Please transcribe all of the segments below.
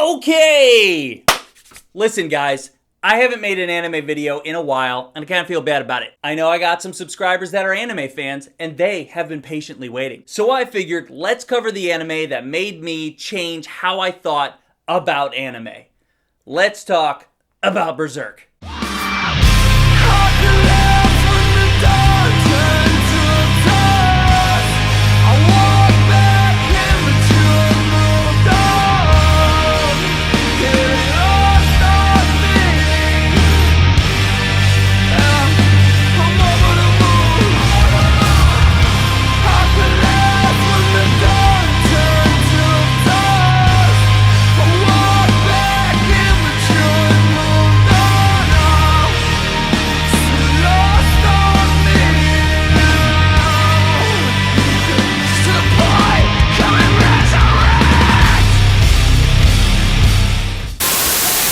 Okay! Listen, guys, I haven't made an anime video in a while, and I kind of feel bad about it. I know I got some subscribers that are anime fans, and they have been patiently waiting. So I figured, let's cover the anime that made me change how I thought about anime. Let's talk about Berserk.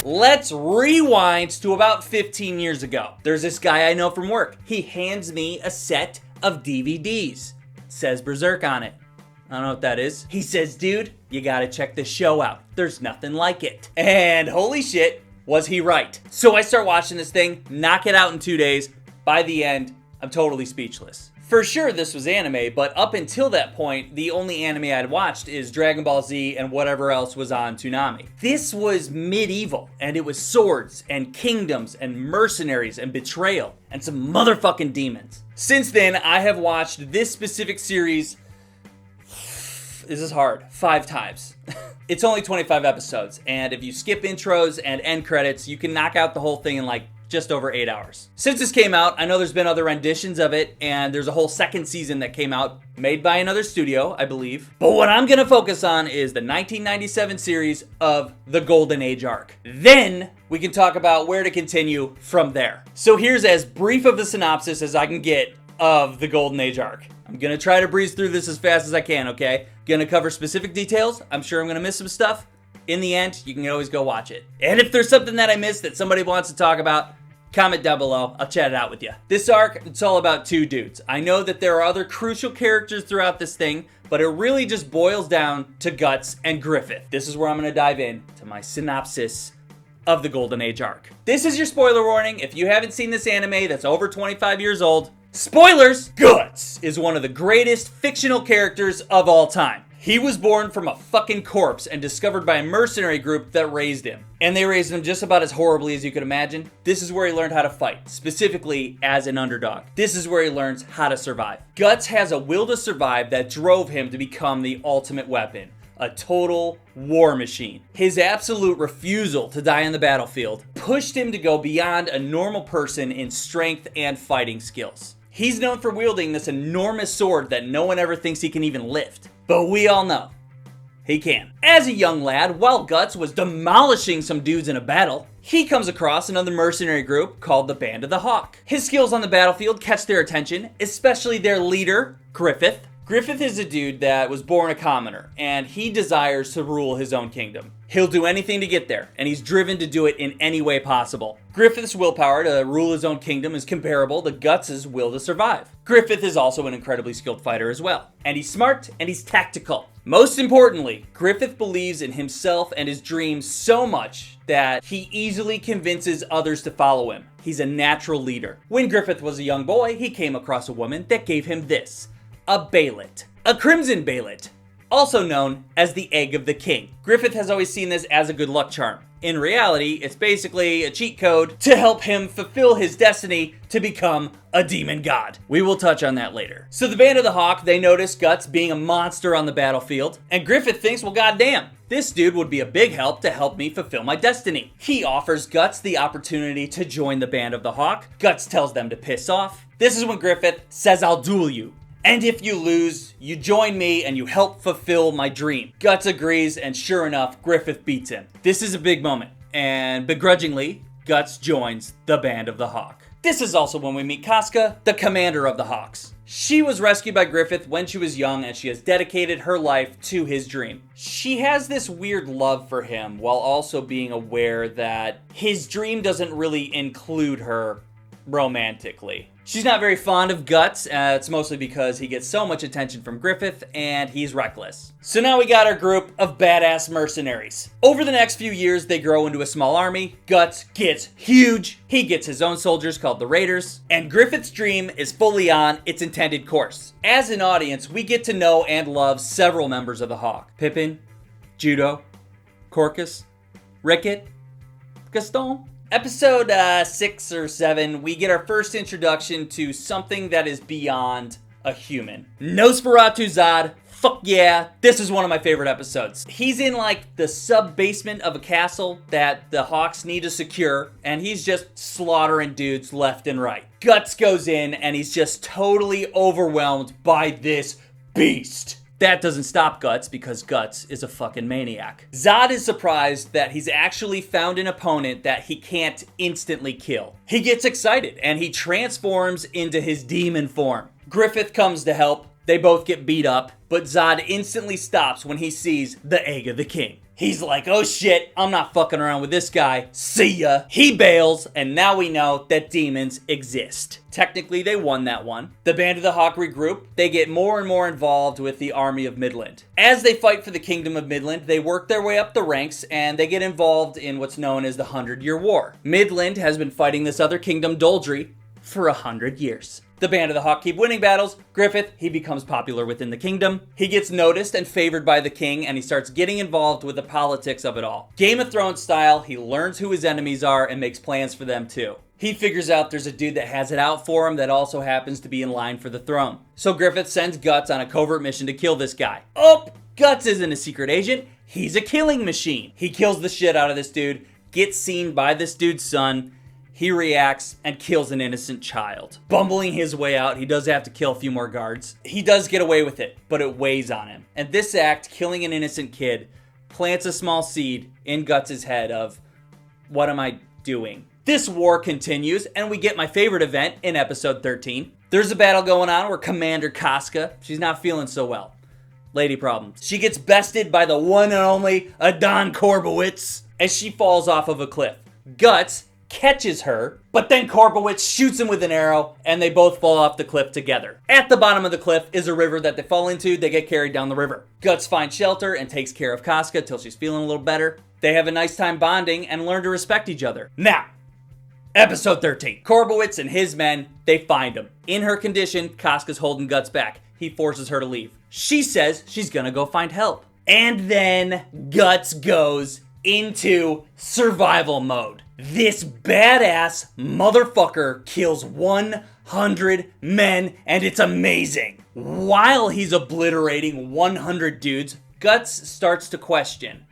Let's rewind to about 15 years ago. There's this guy I know from work. He hands me a set of DVDs. It says Berserk on it. I don't know what that is. He says, dude, you gotta check this show out. There's nothing like it. And holy shit, was he right. So I start watching this thing, knock it out in 2 days. By the end, I'm totally speechless. For sure, this was anime, but up until that point, the only anime I'd watched is Dragon Ball Z and whatever else was on Toonami. This was medieval, and it was swords and kingdoms and mercenaries and betrayal and some motherfucking demons. Since then, I have watched this specific series, this is hard, 5 times. It's only 25 episodes, and if you skip intros and end credits, you can knock out the whole thing in like just over 8 hours. Since this came out, I know there's been other renditions of it, and there's a whole second season that came out, made by another studio, I believe. But what I'm gonna focus on is the 1997 series of the Golden Age arc. Then we can talk about where to continue from there. So here's as brief of a synopsis as I can get of the Golden Age arc. I'm gonna try to breeze through this as fast as I can, okay? Gonna cover specific details. I'm sure I'm gonna miss some stuff. In the end, you can always go watch it. And if there's something that I missed that somebody wants to talk about, comment down below. I'll chat it out with you. This arc, it's all about 2 dudes. I know that there are other crucial characters throughout this thing, but it really just boils down to Guts and Griffith. This is where I'm going to dive in to my synopsis of the Golden Age arc. This is your spoiler warning. If you haven't seen this anime that's over 25 years old, spoilers! Guts is one of the greatest fictional characters of all time. He was born from a fucking corpse and discovered by a mercenary group that raised him. And they raised him just about as horribly as you could imagine. This is where he learned how to fight, specifically as an underdog. This is where he learns how to survive. Guts has a will to survive that drove him to become the ultimate weapon, a total war machine. His absolute refusal to die on the battlefield pushed him to go beyond a normal person in strength and fighting skills. He's known for wielding this enormous sword that no one ever thinks he can even lift. But we all know, he can. As a young lad, while Guts was demolishing some dudes in a battle, he comes across another mercenary group called the Band of the Hawk. His skills on the battlefield catch their attention, especially their leader, Griffith. Griffith is a dude that was born a commoner, and he desires to rule his own kingdom. He'll do anything to get there, and he's driven to do it in any way possible. Griffith's willpower to rule his own kingdom is comparable to Guts' will to survive. Griffith is also an incredibly skilled fighter as well, and he's smart and he's tactical. Most importantly, Griffith believes in himself and his dreams so much that he easily convinces others to follow him. He's a natural leader. When Griffith was a young boy, he came across a woman that gave him this. A Bailet. A Crimson Bailet, also known as the Egg of the King. Griffith has always seen this as a good luck charm. In reality, it's basically a cheat code to help him fulfill his destiny to become a demon god. We will touch on that later. So the Band of the Hawk, they notice Guts being a monster on the battlefield, and Griffith thinks, well, goddamn, this dude would be a big help to help me fulfill my destiny. He offers Guts the opportunity to join the Band of the Hawk. Guts tells them to piss off. This is when Griffith says, I'll duel you. And if you lose, you join me and you help fulfill my dream. Guts agrees, and sure enough, Griffith beats him. This is a big moment, and begrudgingly, Guts joins the Band of the Hawk. This is also when we meet Casca, the commander of the Hawks. She was rescued by Griffith when she was young, and she has dedicated her life to his dream. She has this weird love for him, while also being aware that his dream doesn't really include her romantically. She's not very fond of Guts. It's mostly because he gets so much attention from Griffith and he's reckless. So now we got our group of badass mercenaries. Over the next few years, they grow into a small army. Guts gets huge. He gets his own soldiers called the Raiders. And Griffith's dream is fully on its intended course. As an audience, we get to know and love several members of the Hawk. Pippin, Judo, Corcus, Ricket, Gaston. Episode 6 or 7, we get our first introduction to something that is beyond a human. Nosferatu Zod, fuck yeah, this is one of my favorite episodes. He's in like the sub-basement of a castle that the Hawks need to secure, and he's just slaughtering dudes left and right. Guts goes in, and he's just totally overwhelmed by this beast. That doesn't stop Guts because Guts is a fucking maniac. Zod is surprised that he's actually found an opponent that he can't instantly kill. He gets excited and he transforms into his demon form. Griffith comes to help. They both get beat up, but Zod instantly stops when he sees the Egg of the King. He's like, oh shit, I'm not fucking around with this guy. See ya. He bails, and now we know that demons exist. Technically, they won that one. The Band of the Hawk regroup. They get more and more involved with the Army of Midland. As they fight for the Kingdom of Midland, they work their way up the ranks, and they get involved in what's known as the 100-Year War. Midland has been fighting this other kingdom, Doldry, for 100 years. The Band of the Hawk keep winning battles. Griffith, he becomes popular within the kingdom. He gets noticed and favored by the king, and he starts getting involved with the politics of it all. Game of Thrones style, he learns who his enemies are and makes plans for them too. He figures out there's a dude that has it out for him that also happens to be in line for the throne. So Griffith sends Guts on a covert mission to kill this guy. Oh, Guts isn't a secret agent. He's a killing machine. He kills the shit out of this dude, gets seen by this dude's son. He reacts and kills an innocent child. Bumbling his way out, he does have to kill a few more guards. He does get away with it, but it weighs on him. And this act, killing an innocent kid, plants a small seed in Guts' head of, what am I doing? This war continues, and we get my favorite event in episode 13. There's a battle going on where Commander Casca, she's not feeling so well. Lady problems. She gets bested by the one and only Adon Korbowitz as she falls off of a cliff. Guts catches her, but then Korbowitz shoots him with an arrow, and they both fall off the cliff together. At the bottom of the cliff is a river that they fall into. They get carried down the river. Guts finds shelter and takes care of Casca till she's feeling a little better. They have a nice time bonding and learn to respect each other. Now, episode 13. Korbowitz and his men, they find him. In her condition, Casca's holding Guts back. He forces her to leave. She says she's gonna go find help. And then Guts goes into survival mode. This badass motherfucker kills 100 men, and it's amazing. While he's obliterating 100 dudes, Guts starts to question,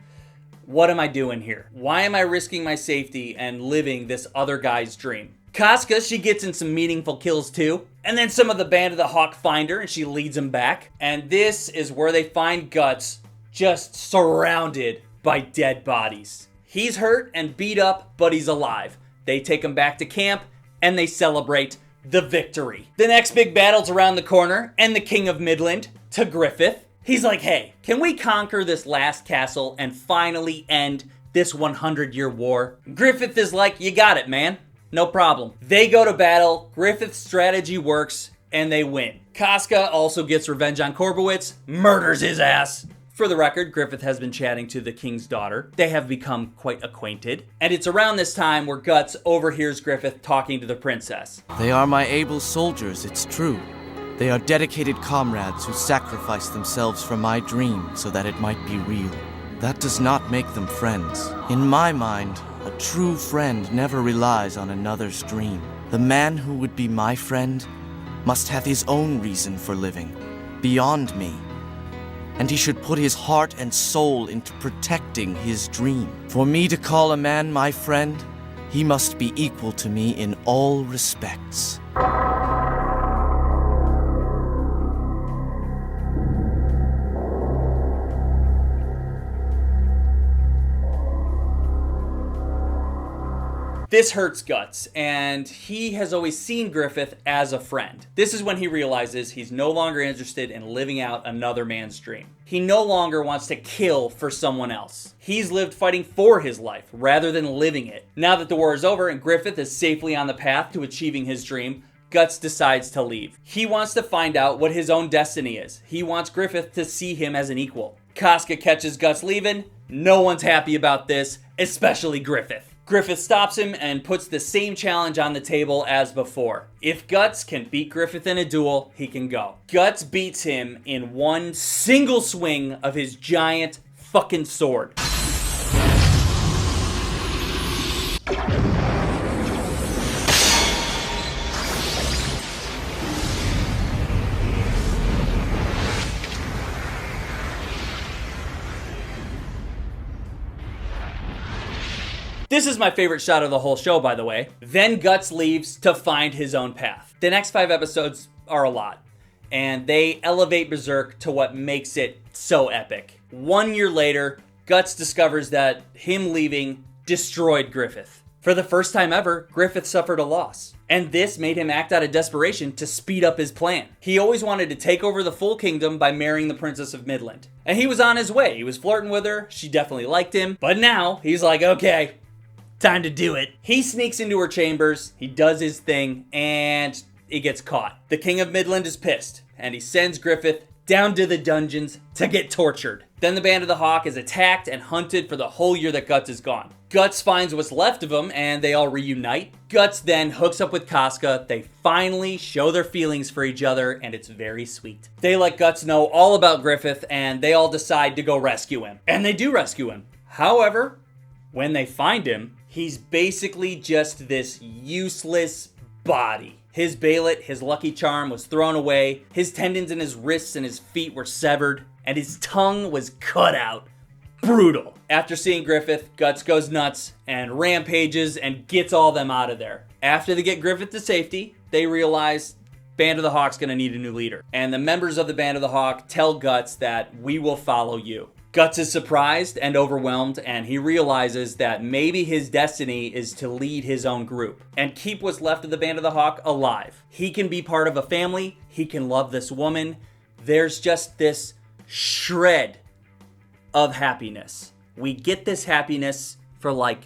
what am I doing here? Why am I risking my safety and living this other guy's dream? Casca, she gets in some meaningful kills too. And then some of the Band of the Hawk find her, and she leads them back. And this is where they find Guts just surrounded by dead bodies. He's hurt and beat up, but he's alive. They take him back to camp, and they celebrate the victory. The next big battle's around the corner, and the King of Midland, to Griffith. He's like, hey, can we conquer this last castle and finally end this 100-year war? Griffith is like, you got it, man. No problem. They go to battle, Griffith's strategy works, and they win. Casca also gets revenge on Korbowitz, murders his ass. For the record, Griffith has been chatting to the king's daughter. They have become quite acquainted. And it's around this time where Guts overhears Griffith talking to the princess. They are my able soldiers, it's true. They are dedicated comrades who sacrifice themselves for my dream so that it might be real. That does not make them friends. In my mind, a true friend never relies on another's dream. The man who would be my friend must have his own reason for living, beyond me. And he should put his heart and soul into protecting his dream. For me to call a man my friend, he must be equal to me in all respects. This hurts Guts, and he has always seen Griffith as a friend. This is when he realizes he's no longer interested in living out another man's dream. He no longer wants to kill for someone else. He's lived fighting for his life rather than living it. Now that the war is over and Griffith is safely on the path to achieving his dream, Guts decides to leave. He wants to find out what his own destiny is. He wants Griffith to see him as an equal. Casca catches Guts leaving. No one's happy about this, especially Griffith. Griffith stops him and puts the same challenge on the table as before. If Guts can beat Griffith in a duel, he can go. Guts beats him in one single swing of his giant fucking sword. This is my favorite shot of the whole show, by the way. Then Guts leaves to find his own path. The next 5 episodes are a lot, and they elevate Berserk to what makes it so epic. 1 year later, Guts discovers that him leaving destroyed Griffith. For the first time ever, Griffith suffered a loss, and this made him act out of desperation to speed up his plan. He always wanted to take over the full kingdom by marrying the Princess of Midland. And he was on his way. He was flirting with her. She definitely liked him. But now, he's like, okay, time to do it. He sneaks into her chambers, he does his thing, and he gets caught. The King of Midland is pissed, and he sends Griffith down to the dungeons to get tortured. Then the Band of the Hawk is attacked and hunted for the whole year that Guts is gone. Guts finds what's left of him, and they all reunite. Guts then hooks up with Casca. They finally show their feelings for each other, and it's very sweet. They let Guts know all about Griffith, and they all decide to go rescue him. And they do rescue him. However, when they find him, he's basically just this useless body. His Bailet, his lucky charm, was thrown away. His tendons in his wrists and his feet were severed. And his tongue was cut out. Brutal. After seeing Griffith, Guts goes nuts and rampages and gets all them out of there. After they get Griffith to safety, they realize Band of the Hawk's gonna need a new leader. And the members of the Band of the Hawk tell Guts that we will follow you. Guts is surprised and overwhelmed, and he realizes that maybe his destiny is to lead his own group and keep what's left of the Band of the Hawk alive. He can be part of a family. He can love this woman. There's just this shred of happiness. We get this happiness for like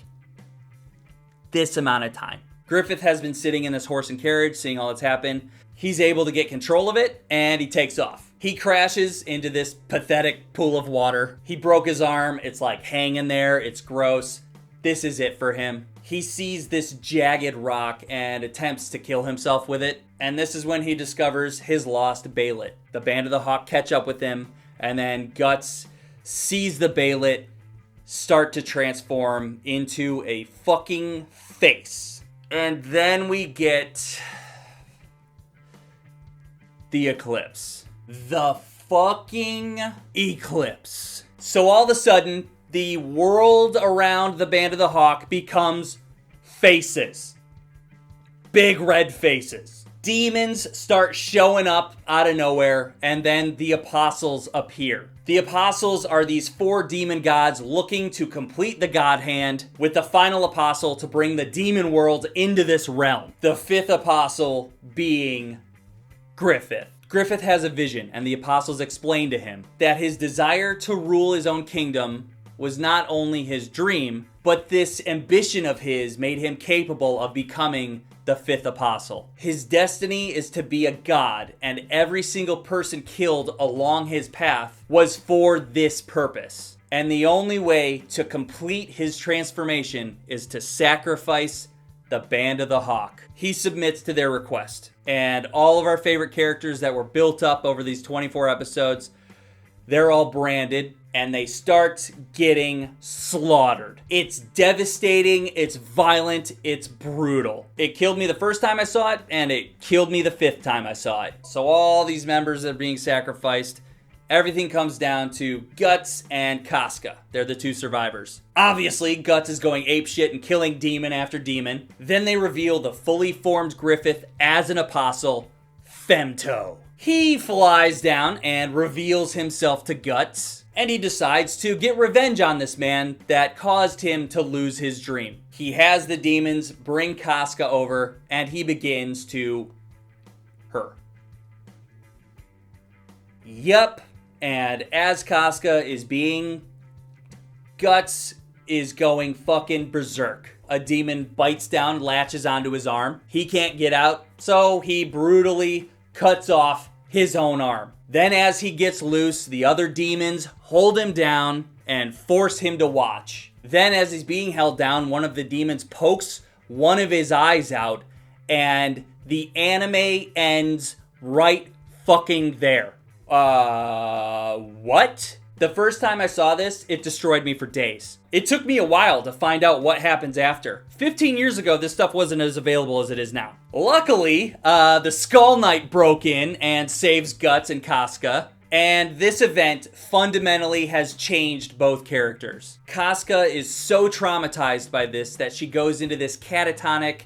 this amount of time. Griffith has been sitting in this horse and carriage, seeing all that's happened. He's able to get control of it, and he takes off. He crashes into this pathetic pool of water. He broke his arm. It's like hanging there. It's gross. This is it for him. He sees this jagged rock and attempts to kill himself with it. And this is when he discovers his lost Bailet. The Band of the Hawk catch up with him, and then Guts sees the Bailet start to transform into a fucking face. And then we get the eclipse. The fucking eclipse. So all of a sudden, the world around the Band of the Hawk becomes faces. Big red faces. Demons start showing up out of nowhere, and then the apostles appear. The apostles are these 4 demon gods looking to complete the God Hand, with the final apostle to bring the demon world into this realm. The 5th apostle being Griffith. Griffith has a vision, and the apostles explain to him that his desire to rule his own kingdom was not only his dream, but this ambition of his made him capable of becoming the 5th apostle. His destiny is to be a god, and every single person killed along his path was for this purpose. And the only way to complete his transformation is to sacrifice the Band of the Hawk. He submits to their request. And all of our favorite characters that were built up over these 24 episodes, they're all branded, and they start getting slaughtered. It's devastating, it's violent, it's brutal. It killed me the first time I saw it, and it killed me the 5th time I saw it. So all these members are being sacrificed. Everything comes down to Guts and Casca. They're the 2 survivors. Obviously, Guts is going apeshit and killing demon after demon. Then they reveal the fully formed Griffith as an apostle, Femto. He flies down and reveals himself to Guts, and he decides to get revenge on this man that caused him to lose his dream. He has the demons bring Casca over, and he begins to her. Yup. And as Casca is being, Guts is going fucking berserk. A demon bites down, latches onto his arm. He can't get out, so he brutally cuts off his own arm. Then as he gets loose, the other demons hold him down and force him to watch. Then as he's being held down, one of the demons pokes one of his eyes out, and the anime ends right fucking there. What? The first time I saw this, it destroyed me for days. It took me a while to find out what happens after. 15 years ago, this stuff wasn't as available as it is now. Luckily, the Skull Knight broke in and saves Guts and Casca, and this event fundamentally has changed both characters. Casca is so traumatized by this that she goes into this catatonic,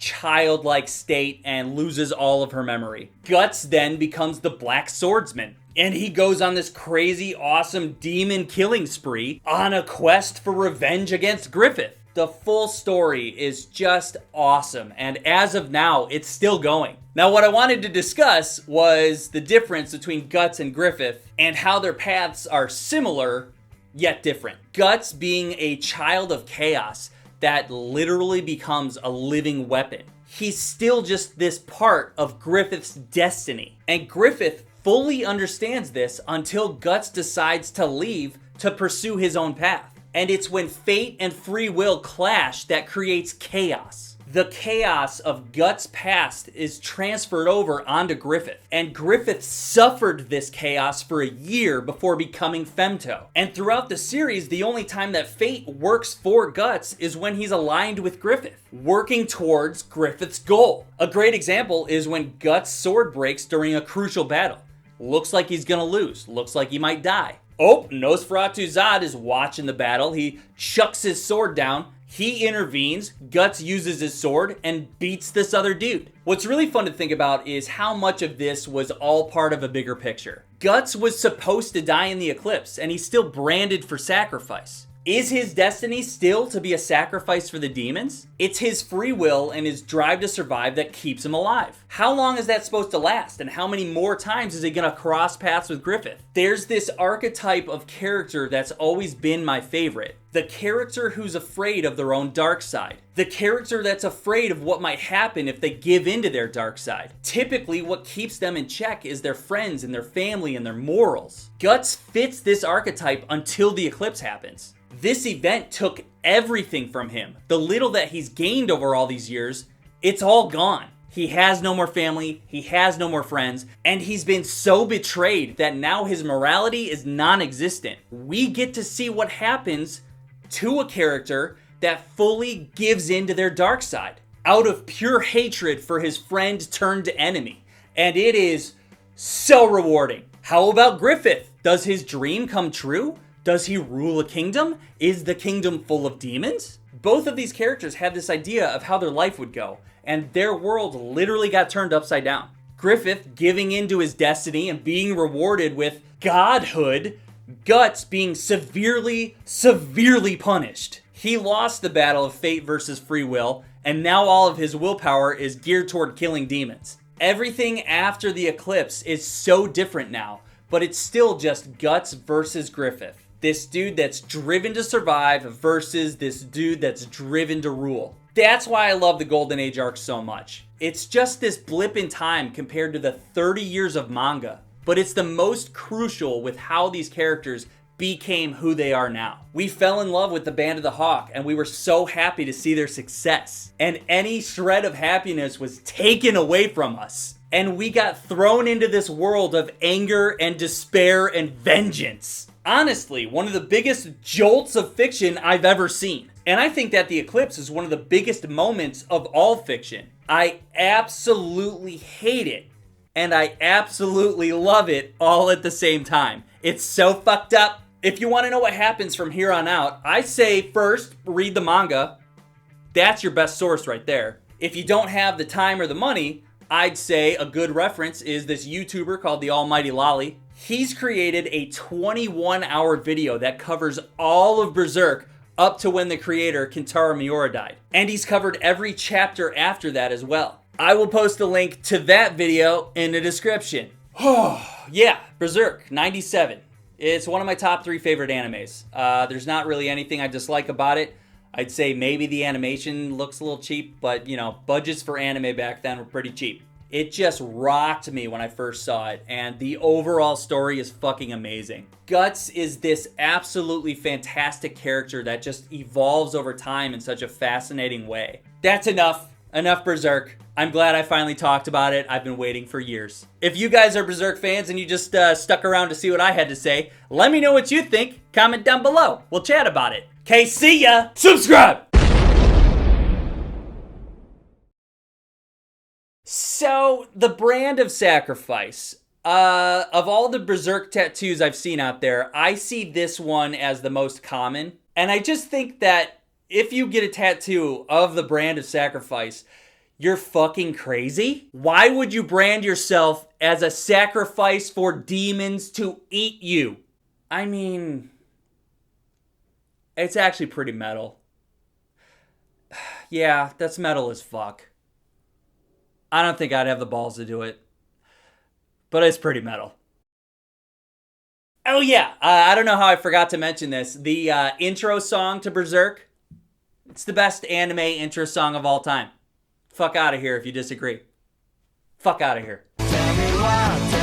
childlike state and loses all of her memory. Guts then becomes the Black Swordsman, and he goes on this crazy, awesome demon killing spree on a quest for revenge against Griffith. The full story is just awesome, and as of now, it's still going. Now, what I wanted to discuss was the difference between Guts and Griffith and how their paths are similar, yet different. Guts being a child of chaos that literally becomes a living weapon. He's still just this part of Griffith's destiny, and Griffith fully understands this until Guts decides to leave to pursue his own path. And it's when fate and free will clash that creates chaos. The chaos of Guts' past is transferred over onto Griffith, and Griffith suffered this chaos for a year before becoming Femto. And throughout the series, the only time that fate works for Guts is when he's aligned with Griffith, working towards Griffith's goal. A great example is when Guts' sword breaks during a crucial battle. Looks like he's gonna lose, looks like he might die. Oh, Nosferatu Zod is watching the battle. He chucks his sword down. He intervenes. Guts uses his sword and beats this other dude. What's really fun to think about is how much of this was all part of a bigger picture. Guts was supposed to die in the eclipse, and he's still branded for sacrifice. Is his destiny still to be a sacrifice for the demons? It's his free will and his drive to survive that keeps him alive. How long is that supposed to last? And how many more times is he gonna cross paths with Griffith? There's this archetype of character that's always been my favorite. The character who's afraid of their own dark side. The character that's afraid of what might happen if they give into their dark side. Typically, what keeps them in check is their friends and their family and their morals. Guts fits this archetype until the eclipse happens. This event took everything from him. The little that he's gained over all these years, it's all gone. He has no more family, he has no more friends, and he's been so betrayed that now his morality is non-existent. We get to see what happens to a character that fully gives in to their dark side out of pure hatred for his friend turned enemy. And it is so rewarding. How about Griffith? Does his dream come true? Does he rule a kingdom? Is the kingdom full of demons? Both of these characters had this idea of how their life would go, and their world literally got turned upside down. Griffith giving into his destiny and being rewarded with godhood, Guts being severely punished. He lost the battle of fate versus free will, and now all of his willpower is geared toward killing demons. Everything after the eclipse is so different now, but it's still just Guts versus Griffith. This dude that's driven to survive versus this dude that's driven to rule. That's why I love the Golden Age arc so much. It's just this blip in time compared to the 30 years of manga, but it's the most crucial with how these characters became who they are now. We fell in love with the Band of the Hawk, and we were so happy to see their success. And any shred of happiness was taken away from us. And we got thrown into this world of anger and despair and vengeance. Honestly, one of the biggest jolts of fiction I've ever seen. And I think that The Eclipse is one of the biggest moments of all fiction. I absolutely hate it, and I absolutely love it all at the same time. It's so fucked up. If you want to know what happens from here on out, I say first, read the manga. That's your best source right there. If you don't have the time or the money, I'd say a good reference is this YouTuber called TheAllmightyLoli. He's created a 21-hour video that covers all of Berserk up to when the creator, Kentaro Miura, died. And he's covered every chapter after that as well. I will post a link to that video in the description. Yeah, Berserk, 97. It's one of my top 3 favorite animes. There's not really anything I dislike about it. I'd say maybe the animation looks a little cheap, but you know, budgets for anime back then were pretty cheap. It just rocked me when I first saw it, and the overall story is fucking amazing. Guts is this absolutely fantastic character that just evolves over time in such a fascinating way. That's enough. Enough Berserk. I'm glad I finally talked about it. I've been waiting for years. If you guys are Berserk fans and you just stuck around to see what I had to say, let me know what you think. Comment down below. We'll chat about it. Okay, see ya. Subscribe. So, the brand of sacrifice. Of all the Berserk tattoos I've seen out there, I see this one as the most common. And I just think that if you get a tattoo of the brand of sacrifice, you're fucking crazy. Why would you brand yourself as a sacrifice for demons to eat you? I mean, it's actually pretty metal. Yeah, that's metal as fuck. I don't think I'd have the balls to do it. But it's pretty metal. Oh yeah, I don't know how I forgot to mention this. The intro song to Berserk, it's the best anime intro song of all time. Fuck out of here if you disagree. Fuck out of here. Tell me why.